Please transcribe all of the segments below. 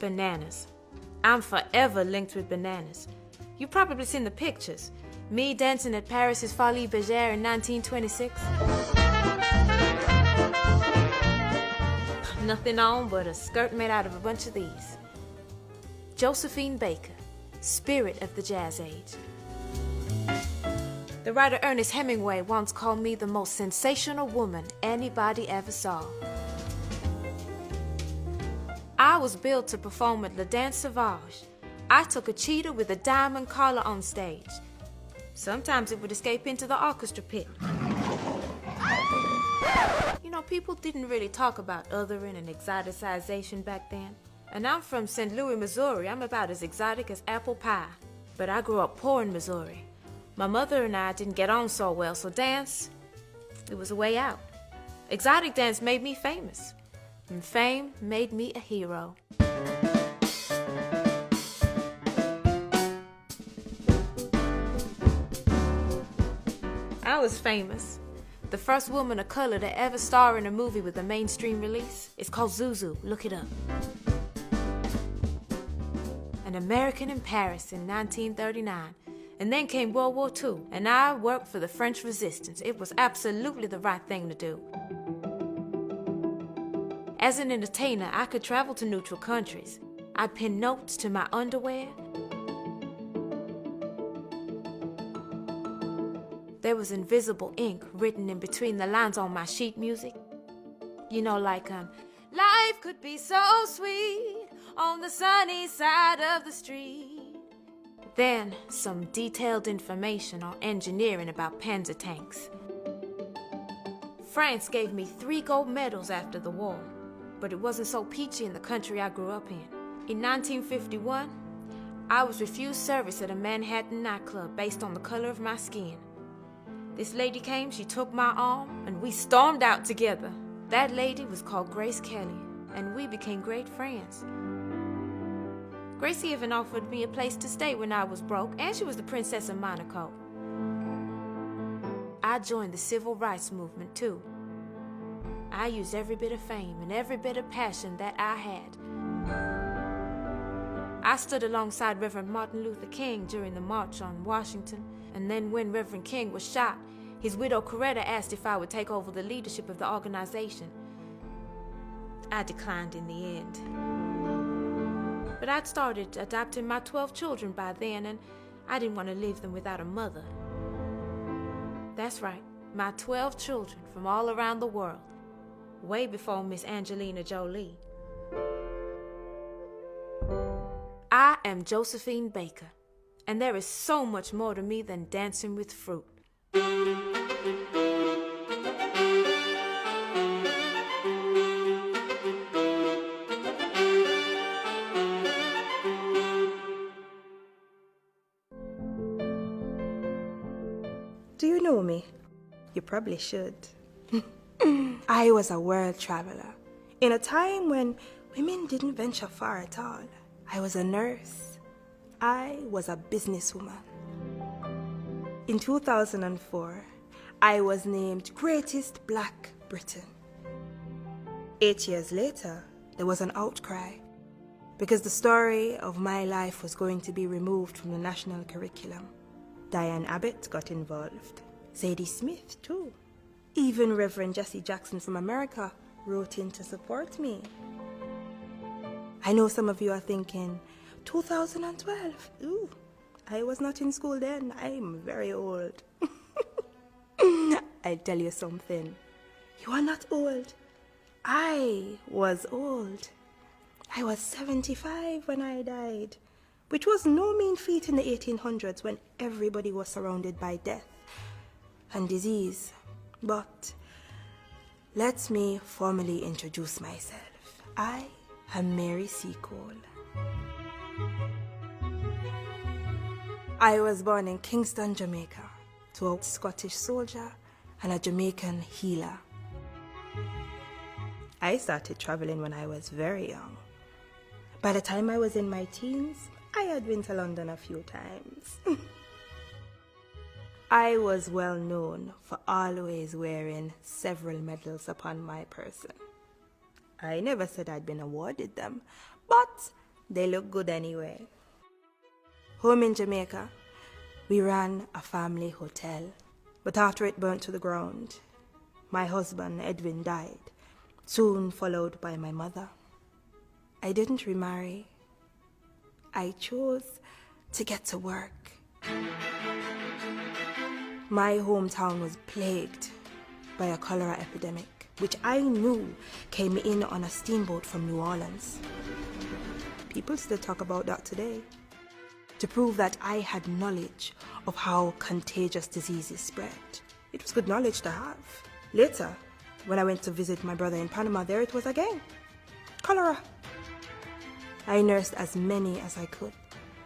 bananas. I'm forever linked with bananas. You've probably seen the pictures. Me dancing at Paris's Folies Bergère in 1926. Nothing on but a skirt made out of a bunch of these. Josephine Baker, spirit of the jazz age. The writer Ernest Hemingway once called me the most sensational woman anybody ever saw. I was built to perform at La Danse Sauvage. I took a cheetah with a diamond collar on stage. Sometimes it would escape into the orchestra pit. You know, people didn't really talk about othering and exoticization back then. And I'm from St. Louis, Missouri. I'm about as exotic as apple pie. But I grew up poor in Missouri. My mother and I didn't get on so well, so dance, it was a way out. Exotic dance made me famous, and fame made me a hero. I was famous. The first woman of color to ever star in a movie with a mainstream release. It's called Zuzu. Look it up. An American in Paris in 1939. And then came World War II, and I worked for the French Resistance. It was absolutely the right thing to do. As an entertainer, I could travel to neutral countries. I'd pin notes to my underwear. There was invisible ink written in between the lines on my sheet music. You know, like, life could be so sweet on the sunny side of the street. Then, some detailed information on engineering about Panzer tanks. France gave me 3 gold medals after the war, but it wasn't so peachy in the country I grew up in. In 1951, I was refused service at a Manhattan nightclub based on the color of my skin. This lady came, she took my arm, and we stormed out together. That lady was called Grace Kelly, and we became great friends. Gracie even offered me a place to stay when I was broke, and she was the Princess of Monaco. I joined the civil rights movement, too. I used every bit of fame and every bit of passion that I had. I stood alongside Reverend Martin Luther King during the March on Washington, and then when Reverend King was shot, his widow Coretta asked if I would take over the leadership of the organization. I declined in the end. But I'd started adopting my 12 children by then, and I didn't want to leave them without a mother. That's right, my 12 children from all around the world, way before Miss Angelina Jolie. I am Josephine Baker, and there is so much more to me than dancing with fruit. Do you know me? You probably should. I was a world traveler in a time when women didn't venture far at all. I was a nurse. I was a businesswoman. In 2004, I was named Greatest Black Britain. 8 years later, there was an outcry because the story of my life was going to be removed from the national curriculum. Diane Abbott got involved. Zadie Smith, too. Even Reverend Jesse Jackson from America wrote in to support me. I know some of you are thinking, 2012? Ooh, I was not in school then. I'm very old. I'll tell you something. You are not old. I was old. I was 75 when I died, which was no mean feat in the 1800s when everybody was surrounded by death and disease. But let me formally introduce myself. I am Mary Seacole. I was born in Kingston, Jamaica, to a Scottish soldier and a Jamaican healer. I started traveling when I was very young. By the time I was in my teens, I had been to London a few times. I was well known for always wearing several medals upon my person. I never said I'd been awarded them, but They look good anyway. Home in Jamaica, we ran a family hotel. But after it burnt to the ground, my husband, Edwin, died, soon followed by my mother. I didn't remarry. I chose to get to work. My hometown was plagued by a cholera epidemic, which I knew came in on a steamboat from New Orleans. People still talk about that today, to prove that I had knowledge of how contagious diseases spread. It was good knowledge to have. Later, when I went to visit my brother in Panama, there it was again. Cholera. I nursed as many as I could.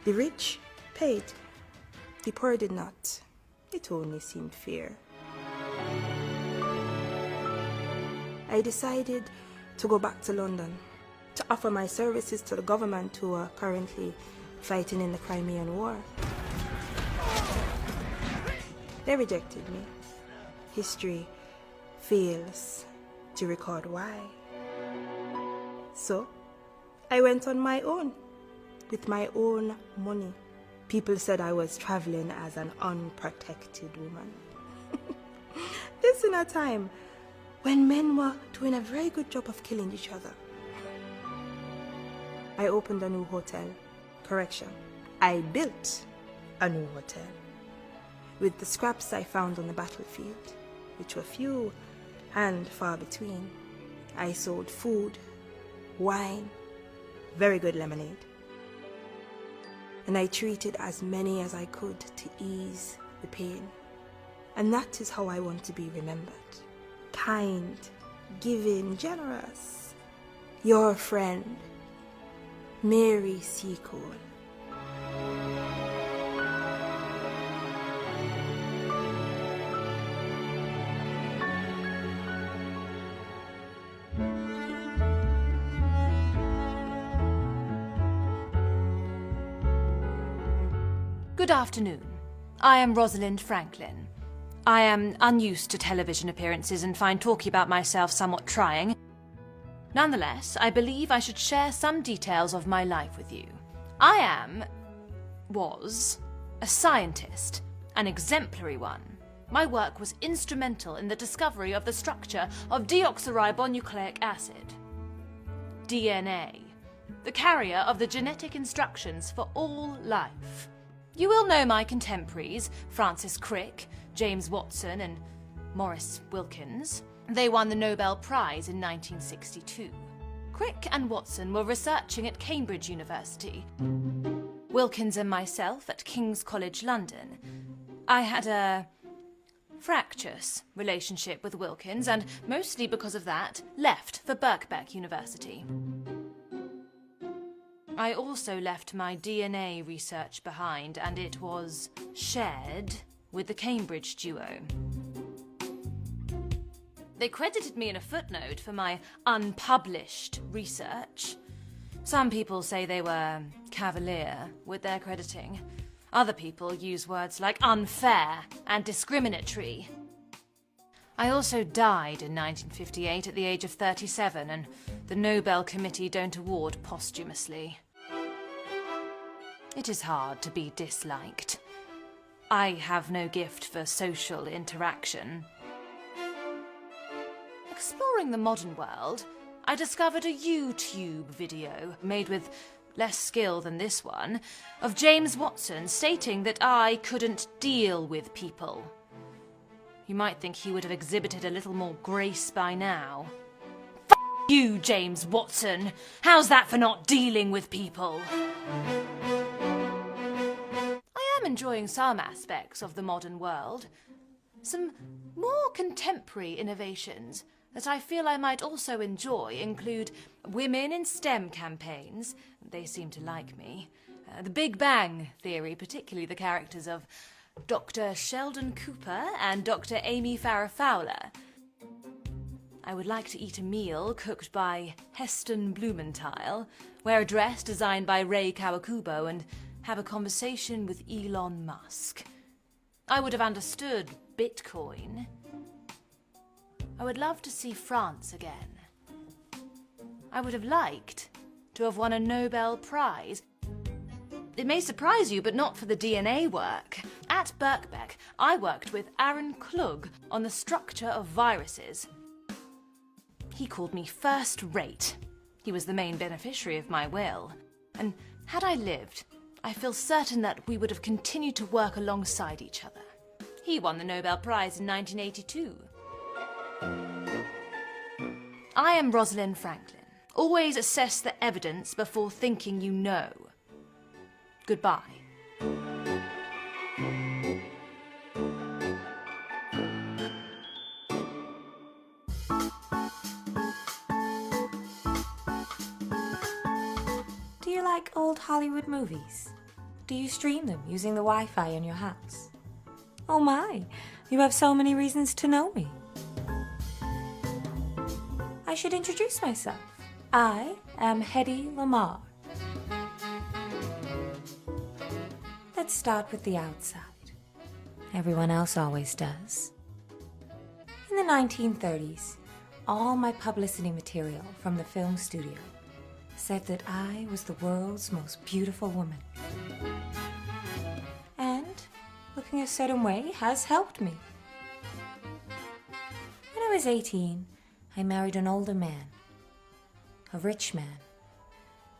The rich paid. The poor did not. It only seemed fair. I decided to go back to London to offer my services to the government who are currently fighting in the Crimean War. They rejected me. History fails to record why. So, I went on my own, with my own money. People said I was traveling as an unprotected woman. This in a time when men were doing a very good job of killing each other. I opened a new hotel. Correction, I built a new hotel with the scraps I found on the battlefield, which were few and far between. I sold food, wine, very good lemonade. And I treated as many as I could to ease the pain. And that is how I want to be remembered. Kind, giving, generous. Your friend, Mary Seacole. Good afternoon. I am Roslyn Franklin. I am unused to television appearances and find talking about myself somewhat trying. Nonetheless, I believe I should share some details of my life with you. I was a scientist, an exemplary one. My work was instrumental in the discovery of the structure of deoxyribonucleic acid, DNA, the carrier of the genetic instructions for all life. You will know my contemporaries, Francis Crick, James Watson, and Maurice Wilkins. They won the Nobel Prize in 1962. Crick and Watson were researching at Cambridge University. Wilkins and myself at King's College London. I had a fractious relationship with Wilkins, and mostly because of that, left for Birkbeck University. I also left my DNA research behind, and it was shared with the Cambridge duo. They credited me in a footnote for my unpublished research. Some people say they were cavalier with their crediting. Other people use words like unfair and discriminatory. I also died in 1958 at the age of 37, and the Nobel Committee don't award posthumously. It is hard to be disliked. I have no gift for social interaction. Exploring the modern world, I discovered a YouTube video, made with less skill than this one, of James Watson stating that I couldn't deal with people. You might think he would have exhibited a little more grace by now. F*** you, James Watson! How's that for not dealing with people? I am enjoying some aspects of the modern world. Some more contemporary innovations that I feel I might also enjoy include women in STEM campaigns. They seem to like me. The Big Bang Theory, particularly the characters of Dr. Sheldon Cooper and Dr. Amy Farrah Fowler. I would like to eat a meal cooked by Heston Blumenthal, wear a dress designed by Ray Kawakubo, and have a conversation with Elon Musk. I would have understood Bitcoin. I would love to see France again. I would have liked to have won a Nobel Prize. It may surprise you, but not for the DNA work. At Birkbeck, I worked with Aaron Klug on the structure of viruses. He called me first rate. He was the main beneficiary of my will. And had I lived, I feel certain that we would have continued to work alongside each other. He won the Nobel Prize in 1982. I am Roslyn Franklin. Always assess the evidence before thinking you know. Goodbye. Do you like old Hollywood movies? Do you stream them using the Wi-Fi in your house? Oh my, you have so many reasons to know me. I should introduce myself. I am Hedy Lamarr. Let's start with the outside. Everyone else always does. In the 1930s, all my publicity material from the film studio said that I was the world's most beautiful woman. And looking a certain way has helped me. When I was 18, I married an older man, a rich man.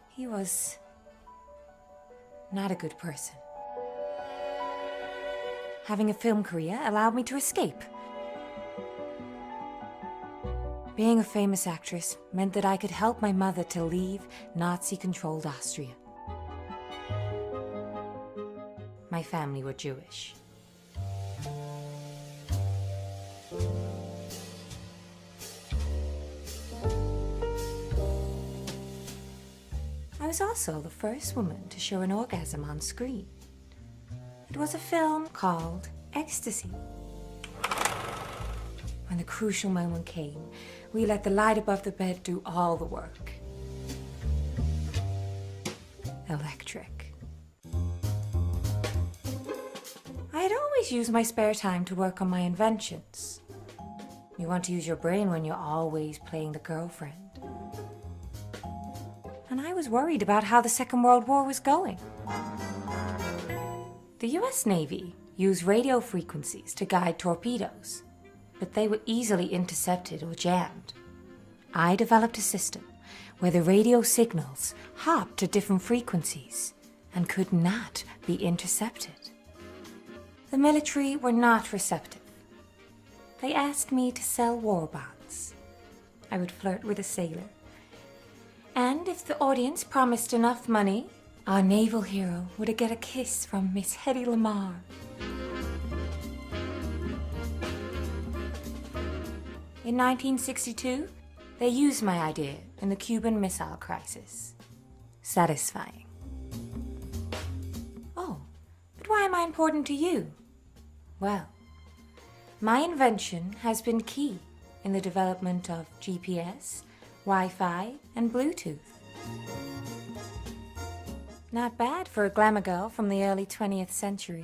He was not a good person. Having a film career allowed me to escape. Being a famous actress meant that I could help my mother to leave Nazi-controlled Austria. My family were Jewish. I was also the first woman to show an orgasm on screen. It was a film called Ecstasy. When the crucial moment came, we let the light above the bed do all the work. Electric. I had always used my spare time to work on my inventions. You want to use your brain when you're always playing the girlfriend. And I was worried about how the Second World War was going. The US Navy used radio frequencies to guide torpedoes, but they were easily intercepted or jammed. I developed a system where the radio signals hopped to different frequencies and could not be intercepted. The military were not receptive. They asked me to sell war bonds. I would flirt with a sailor. And if the audience promised enough money, our naval hero would get a kiss from Miss Hedy Lamarr. In 1962, they used my idea in the Cuban Missile Crisis. Satisfying. Oh, but why am I important to you? Well, my invention has been key in the development of GPS, Wi-Fi, and Bluetooth. Not bad for a glamour girl from the early 20th century.